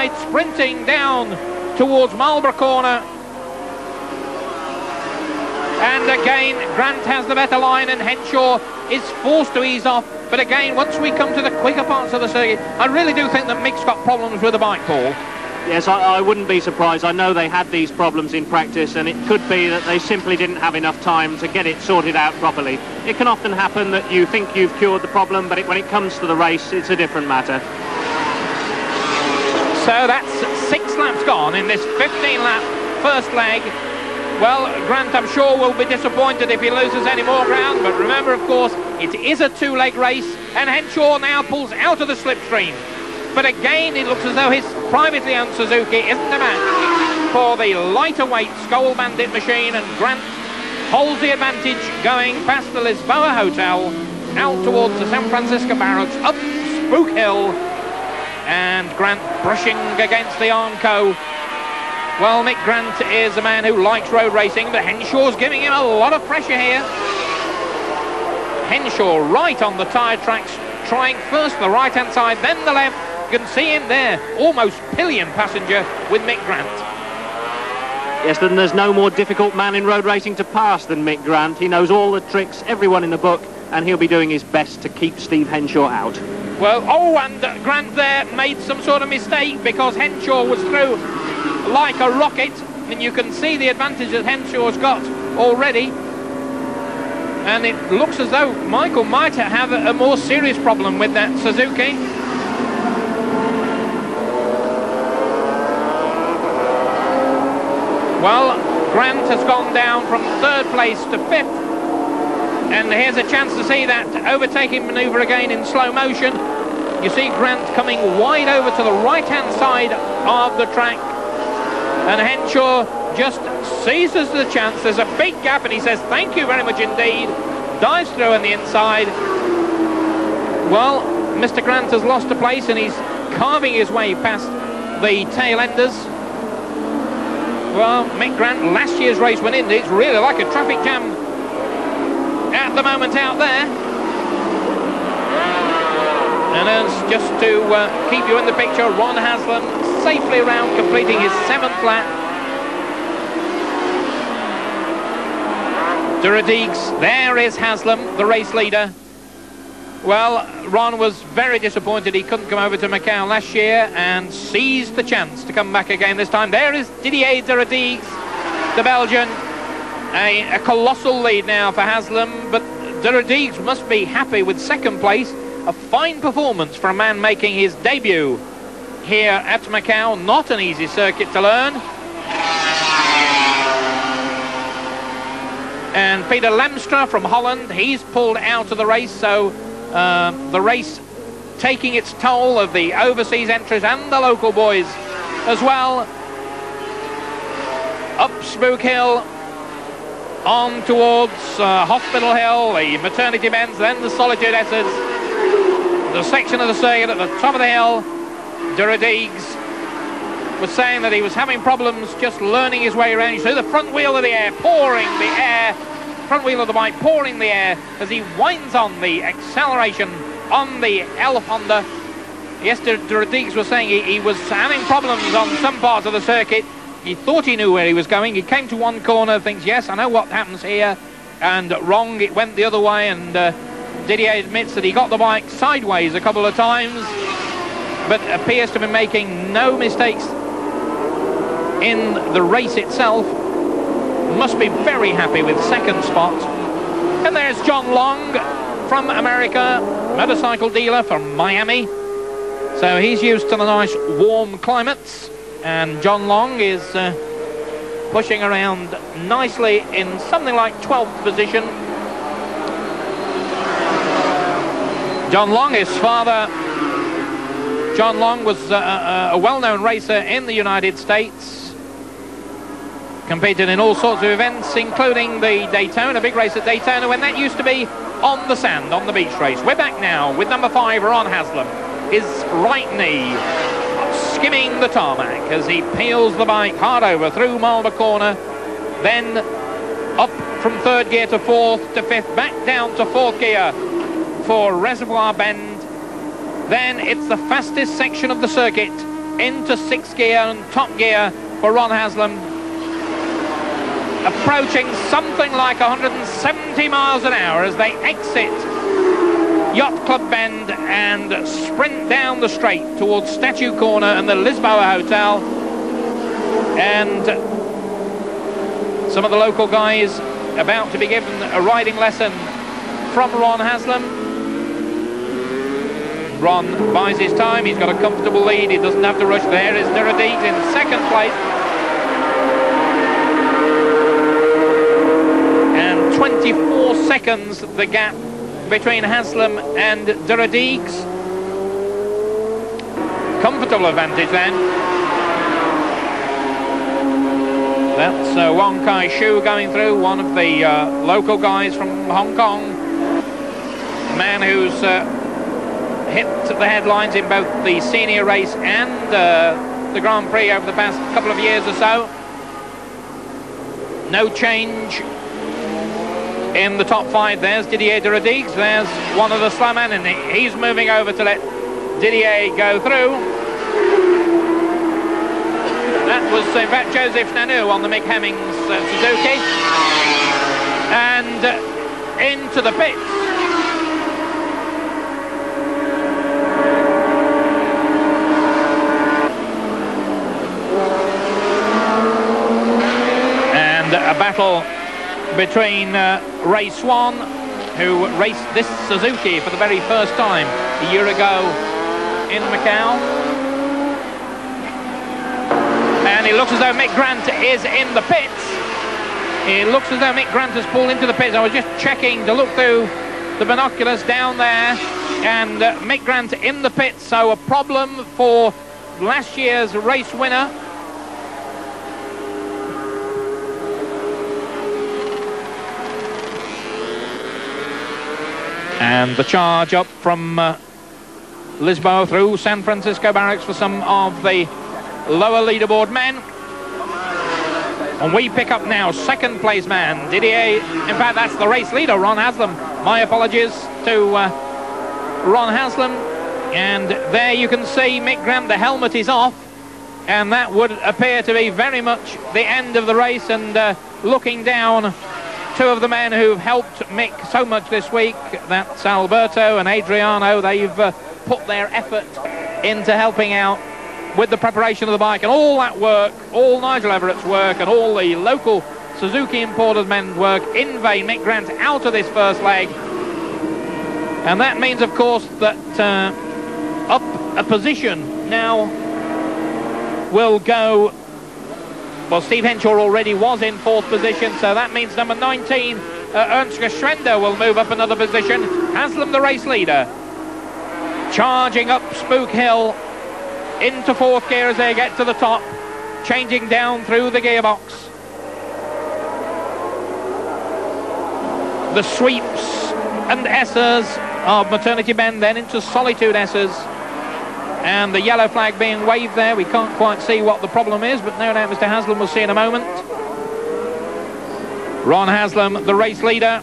inside, sprinting down towards Marlborough Corner. And again, Grant has the better line and Henshaw is forced to ease off. But again, once we come to the quicker parts of the circuit, I really do think that Mick's got problems with the bike, Paul. Yes, I wouldn't be surprised. I know they had these problems in practice, and it could be that they simply didn't have enough time to get it sorted out properly. It can often happen that you think you've cured the problem, but when it comes to the race, it's a different matter. So that's 6 laps gone in this 15-lap first leg. Well, Grant, I'm sure, will be disappointed if he loses any more ground, but remember, of course, it is a 2-leg race, and Henshaw now pulls out of the slipstream. But again, it looks as though his privately owned Suzuki isn't a match for the lighter weight Skoal Bandit machine, and Grant holds the advantage going past the Lisboa Hotel, out towards the San Francisco Barracks, up Spook Hill, and Grant brushing against the Armco. Well, Mick Grant is a man who likes road racing, but Henshaw's giving him a lot of pressure here. Henshaw right on the tyre tracks, trying first the right-hand side, then the left. You can see him there, almost pillion passenger with Mick Grant. Yes, then there's no more difficult man in road racing to pass than Mick Grant. He knows all the tricks, everyone in the book, and he'll be doing his best to keep Steve Henshaw out. Well, and Grant there made some sort of mistake because Henshaw was through like a rocket, and you can see the advantage that Henshaw's got already. And it looks as though Michael might have a more serious problem with that Suzuki. Well, Grant has gone down from 3rd place to 5th. And here's a chance to see that overtaking manoeuvre again in slow motion. You see Grant coming wide over to the right-hand side of the track. And Henshaw just seizes the chance. There's a big gap, and he says, "Thank you very much indeed." Dives through on the inside. Well, Mr. Grant has lost a place, and he's carving his way past the tail enders. Well, Mick Grant, last year's race went in. It's really like a traffic jam at the moment out there. And Ernst, just to keep you in the picture, Ron Haslam safely around, completing his 7th lap. De Radigues, there is Haslam, the race leader. Well, Ron was very disappointed he couldn't come over to Macao last year and seized the chance to come back again this time. There is Didier de Radigues, the Belgian. A colossal lead now for Haslam, but de Radigues must be happy with 2nd place. A fine performance for a man making his debut here at Macao. Not an easy circuit to learn. And Peter Lemstra from Holland, he's pulled out of the race, so the race taking its toll of the overseas entries and the local boys as well. Up Spook Hill, on towards Hospital Hill, the maternity men's, then the Solitude Essers. The section of the circuit at the top of the hill, de Radigues was saying that he was having problems just learning his way around. You see the front wheel of the air pouring the air, front wheel of the bike pouring the air as he winds on the acceleration on the Elf Honda. Yes, de Radigues was saying he was having problems on some parts of the circuit. He thought he knew where he was going. He came to one corner, thinks, yes, I know what happens here, and wrong, it went the other way, and Didier admits that he got the bike sideways a couple of times, but appears to be making no mistakes in the race itself. Must be very happy with 2nd spot. And there's John Long from America, motorcycle dealer from Miami. So he's used to the nice warm climates, and John Long is pushing around nicely in something like 12th position. John Long, his father, John Long was a well-known racer in the United States, competed in all sorts of events, including the Daytona, big race at Daytona, when that used to be on the sand, on the beach race. We're back now with number 5, Ron Haslam. His right knee skimming the tarmac as he peels the bike hard over through Marlborough Corner, then up from 3rd gear to 4th to 5th, back down to 4th gear for Reservoir Bend. Then it's the fastest section of the circuit into 6th gear and top gear for Ron Haslam, approaching something like 170 miles an hour as they exit Yacht Club Bend and sprint down the straight towards Statue Corner and the Lisboa Hotel. And some of the local guys about to be given a riding lesson from Ron Haslam. Ron buys his time, he's got a comfortable lead, he doesn't have to rush. There is Radigues in 2nd place. And 24 seconds the gap between Haslam and Radigues. Comfortable advantage then. That's Wong Kai Shu going through, one of the local guys from Hong Kong. A man who's hit the headlines in both the senior race and the Grand Prix over the past couple of years or so. No change in the top 5. There's Didier de Radigues, there's one of the slow men, and he's moving over to let Didier go through. That was in fact Joseph Nanu on the Mick Hemmings Suzuki. And into the pits. And a battle between Ray Swan, who raced this Suzuki for the very first time a year ago in Macau. And it looks as though Mick Grant is in the pits. It looks as though Mick Grant has pulled into the pits. I was just checking to look through the binoculars down there, and Mick Grant in the pits, so a problem for last year's race winner. And the charge up from Lisboa through San Francisco Barracks for some of the lower leaderboard men. And we pick up now 2nd place man, Didier. In fact, that's the race leader, Ron Haslam. My apologies to Ron Haslam. And there you can see Mick Grant, the helmet is off. And that would appear to be very much the end of the race. And looking down, 2 of the men who've helped Mick so much this week, that's Alberto and Adriano. They've put their effort into helping out with the preparation of the bike, and all that work, all Nigel Everett's work and all the local Suzuki imported men's work, in vain. Mick Grant out of this first leg. And that means, of course, that up a position now will go. Well, Steve Henshaw already was in 4th position, so that means number 19, Ernst Gschwender, will move up another position. Haslam, the race leader, charging up Spook Hill into 4th gear as they get to the top, changing down through the gearbox. The sweeps and S's of Maternity Bend, then into Solitude S's. And the yellow flag being waved there. We can't quite see what the problem is, but no doubt Mr. Haslam will see in a moment. Ron Haslam, the race leader,